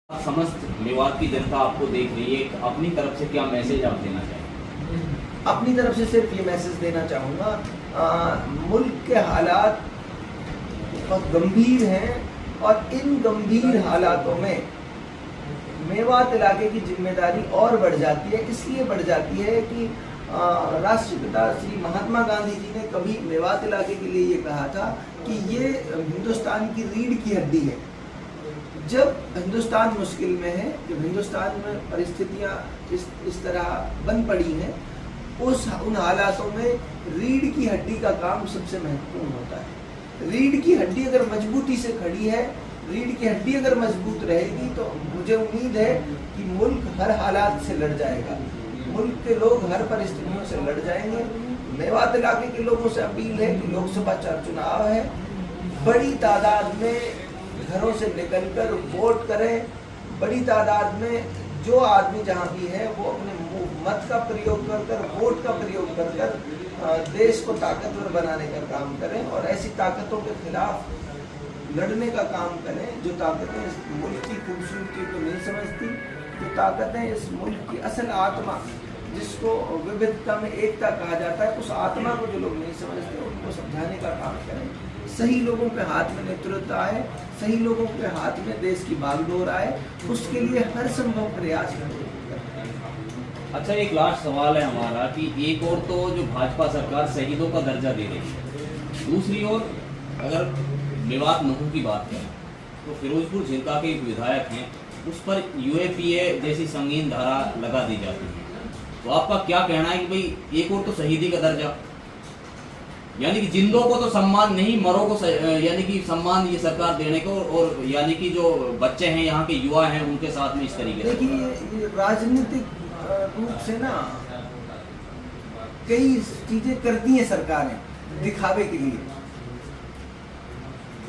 समस्त मेवात की जनता आपको देख रही है, अपनी तरफ से क्या मैसेज आप देना चाहेंगे? अपनी तरफ से सिर्फ ये मैसेज देना चाहूँगा, मुल्क के हालात बहुत गंभीर हैं और इन गंभीर हालातों में मेवात इलाके की जिम्मेदारी और बढ़ जाती है। इसलिए बढ़ जाती है कि राष्ट्रपिता श्री महात्मा गांधी जी ने कभी मेवात इलाके के लिए ये कहा था कि ये हिंदुस्तान की रीढ़ की हड्डी है। जब हिंदुस्तान मुश्किल में है, जब हिंदुस्तान में परिस्थितियाँ इस तरह बन पड़ी हैं, उन हालातों में रीढ़ की हड्डी का काम सबसे महत्वपूर्ण होता है। रीढ़ की हड्डी अगर मजबूती से खड़ी है, रीढ़ की हड्डी अगर मजबूत रहेगी तो मुझे उम्मीद है कि मुल्क हर हालात से लड़ जाएगा, मुल्क के लोग हर परिस्थितियों से लड़ जाएंगे। मेवात इलाके के लोगों से अपील है कि लोकसभा चुनाव है, बड़ी तादाद में घरों से निकलकर वोट करें। बड़ी तादाद में जो आदमी जहाँ भी है वो अपने मत का प्रयोग कर वोट का प्रयोग कर देश को ताकतवर बनाने का काम करें और ऐसी ताकतों के खिलाफ लड़ने का काम करें जो ताकतें इस मुल्क की खूबसूरती को नहीं समझती, जो ताकतें इस मुल्क की असल आत्मा, जिसको विविधता में एकता कहा जाता है, उस आत्मा को जो लोग नहीं समझते उनको समझाने का काम करें। सही लोगों के हाथ में नेतृत्व आए, सही लोगों के हाथ में देश की बागडोर आए, उसके लिए हर संभव प्रयास करें। अच्छा, एक लास्ट सवाल है हमारा कि एक और तो जो भाजपा सरकार शहीदों का दर्जा दे रही है, दूसरी ओर अगर मेवात नहू की बात करें तो फिरोजपुर झिरका के एक विधायक हैं, उस पर यूएपीए जैसी संगीन धारा लगा दी जाती है। तो आपका क्या कहना है कि भाई एक और तो शहीदी का दर्जा, यानी कि जिंदों को तो सम्मान नहीं, मरों को यानी कि सम्मान ये सरकार देने को, और यानी कि जो बच्चे हैं यहाँ के युवा हैं उनके साथ में इस तरीके से। देखिए, राजनीतिक रूप से ना कई चीजें करती हैं सरकारें दिखावे के लिए।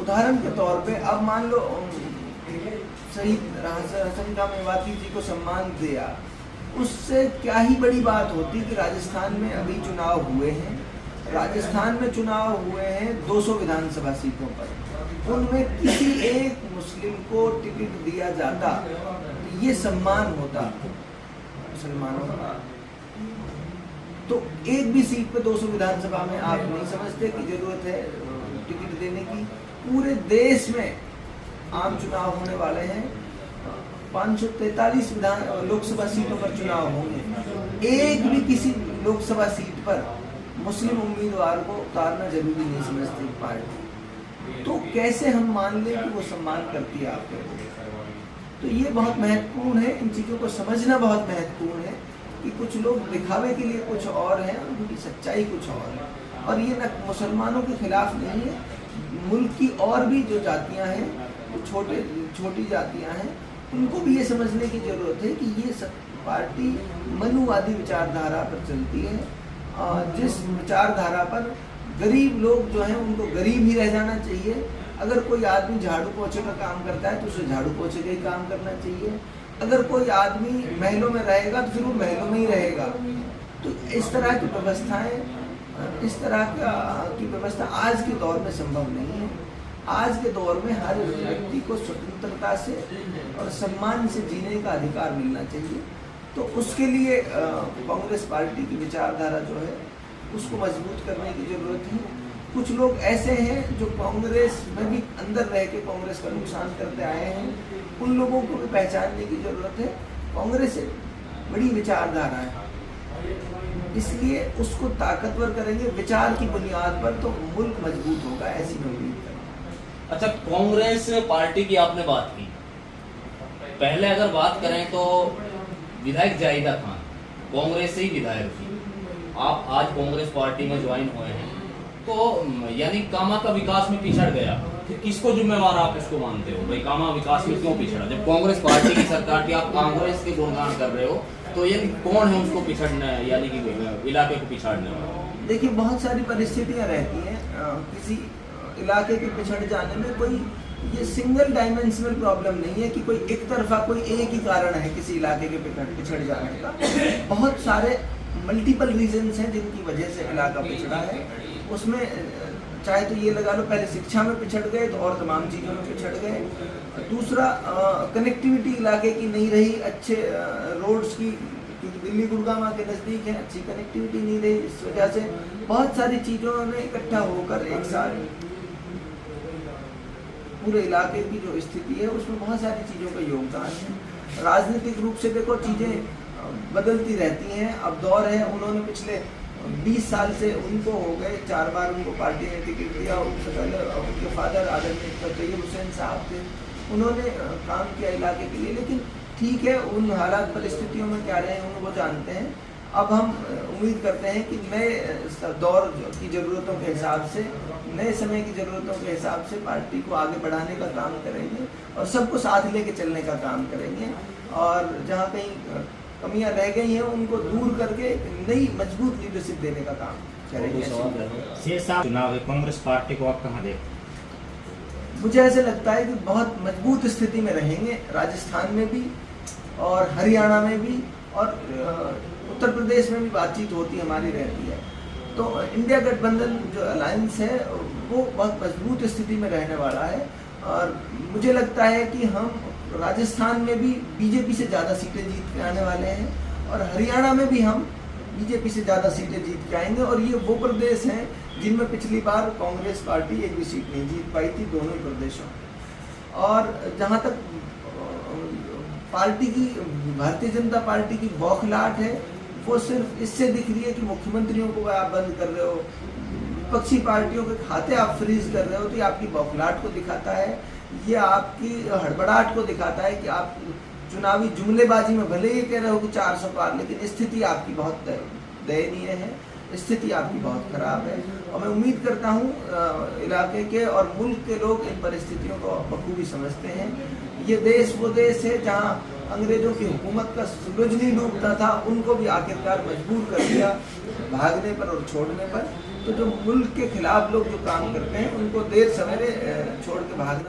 उदाहरण के तौर पे अब मान लो शहीद हसन खां मेवाती जी को सम्मान दिया, उससे क्या ही बड़ी बात होती कि राजस्थान में अभी चुनाव हुए हैं, राजस्थान में चुनाव हुए हैं 200 विधानसभा सीटों पर, उनमें किसी एक मुस्लिम को टिकट दिया जाता तो ये सम्मान होता मुसलमानों का। तो एक भी सीट पे 200 विधानसभा में आप नहीं समझते कि जरूरत है टिकट देने की? पूरे देश में आम चुनाव होने वाले हैं, 543 लोकसभा सीटों पर चुनाव होंगे, एक भी किसी लोकसभा सीट पर मुस्लिम उम्मीदवार को उतारना जरूरी नहीं समझती पार्टी, तो कैसे हम मान लें कि वो सम्मान करती है आपको? तो ये बहुत महत्वपूर्ण है, इन चीज़ों को समझना बहुत महत्वपूर्ण है कि कुछ लोग दिखावे के लिए कुछ और हैं, उनकी सच्चाई कुछ और है। और ये न मुसलमानों के खिलाफ नहीं है, मुल्क की और भी जो जातियाँ हैं, जो छोटी जातियाँ हैं, उनको भी ये समझने की ज़रूरत है कि ये पार्टी मनुवादी विचारधारा पर चलती है, जिस विचारधारा पर गरीब लोग जो हैं उनको गरीब ही रह जाना चाहिए। अगर कोई आदमी झाड़ू पोछे का काम करता है तो उसे झाड़ू पोछे का ही काम करना चाहिए। अगर कोई आदमी महलों में रहेगा तो फिर वो महलों में ही रहेगा। तो इस तरह की व्यवस्थाएं, इस तरह की व्यवस्था आज के दौर में संभव नहीं है। आज के दौर में हर व्यक्ति को स्वतंत्रता से और सम्मान से जीने का अधिकार मिलना चाहिए। तो उसके लिए कांग्रेस पार्टी की विचारधारा जो है उसको मजबूत करने की ज़रूरत है। कुछ लोग ऐसे हैं जो कांग्रेस में भी अंदर रह के कांग्रेस का नुकसान करते आए हैं, उन लोगों को भी पहचानने की ज़रूरत है। कांग्रेस एक बड़ी विचारधारा है, इसलिए उसको ताकतवर करेंगे विचार की बुनियाद पर तो मुल्क मजबूत होगा, ऐसी मैं उम्मीद करता हूँ। अच्छा, कांग्रेस पार्टी की आपने बात की, पहले अगर बात करें तो विधायक जाहिदा खान कांग्रेस से ही विधायक थी, आप आज कांग्रेस पार्टी में ज्वाइन हुए हैं, तो यानी कामा का विकास में पिछड़ गया, फिर किसको जिम्मेवार आप इसको मानते हो? भाई कामा विकास में क्यों पिछड़ा? जब कांग्रेस पार्टी की सरकार थी, आप कांग्रेस के गुणगान कर रहे हो, तो ये कौन है उसको पिछड़ने, यानी कि इलाके को पिछाड़ने वाला? देखिए, बहुत सारी परिस्थितियाँ रहती हैं, किसी इलाके के पिछड़ जाने में कोई ये सिंगल डायमेंशनल प्रॉब्लम नहीं है कि कोई एक तरफा कोई एक ही कारण है किसी इलाके के पिछड़ जाने का। बहुत सारे मल्टीपल रीजंस हैं जिनकी वजह से इलाका पिछड़ा है। उसमें चाहे तो ये लगा लो पहले शिक्षा में पिछड़ गए तो और तमाम चीज़ों में पिछड़ गए। दूसरा कनेक्टिविटी इलाके की नहीं रही, अच्छे रोड्स की, क्योंकि दिल्ली गुड़गांव के नज़दीक है, अच्छी कनेक्टिविटी नहीं रही, इस वजह से बहुत सारी चीज़ों में इकट्ठा होकर एक साथ पूरे इलाके की जो स्थिति है उसमें बहुत सारी चीज़ों का योगदान है। राजनीतिक रूप से देखो चीज़ें बदलती रहती हैं। अब दौर है, उन्होंने पिछले 20 साल से उनको हो गए 4 बार उनको पार्टी ने टिकट दिया। उससे पहले उनके फादर आदरणीय तैयब हुसैन साहब थे, उन्होंने काम किया इलाके के लिए। लेकिन ठीक है, उन हालात परिस्थितियों में क्या रहे हैं वो जानते हैं। अब हम उम्मीद करते हैं कि नए दौर की ज़रूरतों के हिसाब से, नए समय की ज़रूरतों के हिसाब से पार्टी को आगे बढ़ाने का काम करेंगे और सबको साथ लेके चलने का काम करेंगे। और जहाँ कहीं कमियां रह गई हैं उनको दूर करके नई मजबूत लीडरशिप देने का काम करेंगे। चुनाव कांग्रेस पार्टी को आप कहाँ देखते? मुझे ऐसे लगता है कि बहुत मजबूत स्थिति में रहेंगे, राजस्थान में भी और हरियाणा में भी और उत्तर प्रदेश में भी बातचीत होती हमारी रहती है। तो इंडिया गठबंधन जो अलायंस है वो बहुत मजबूत स्थिति में रहने वाला है। और मुझे लगता है कि हम राजस्थान में भी बीजेपी से ज़्यादा सीटें जीत के आने वाले हैं और हरियाणा में भी हम बीजेपी से ज़्यादा सीटें जीत के आएंगे। और ये वो प्रदेश हैं जिनमें पिछली बार कांग्रेस पार्टी एक भी सीट नहीं जीत पाई थी, दोनों ही प्रदेशों में। और जहाँ तक पार्टी की, भारतीय जनता पार्टी की बौखलाहट है वो सिर्फ इससे दिख रही है कि मुख्यमंत्रियों को आप बंद कर रहे हो, विपक्षी पार्टियों के खाते आप फ्रीज कर रहे हो, तो ये आपकी बौखलाहट को दिखाता है, ये आपकी हड़बड़ाहट को दिखाता है कि आप चुनावी जुमलेबाजी में भले ये कह रहे हो कि 400 पार, लेकिन स्थिति आपकी बहुत दयनीय है, स्थिति आपकी बहुत खराब है। और मैं उम्मीद करता हूँ इलाके के और मुल्क के लोग इन परिस्थितियों को बखूबी समझते हैं। ये देश वो देश है जहाँ अंग्रेजों की हुकूमत का सूरज नहीं डूबता था, उनको भी आखिरकार मजबूर कर दिया भागने पर और छोड़ने पर। तो जो मुल्क के खिलाफ लोग जो काम करते हैं उनको देर सवेरे छोड़ के भागना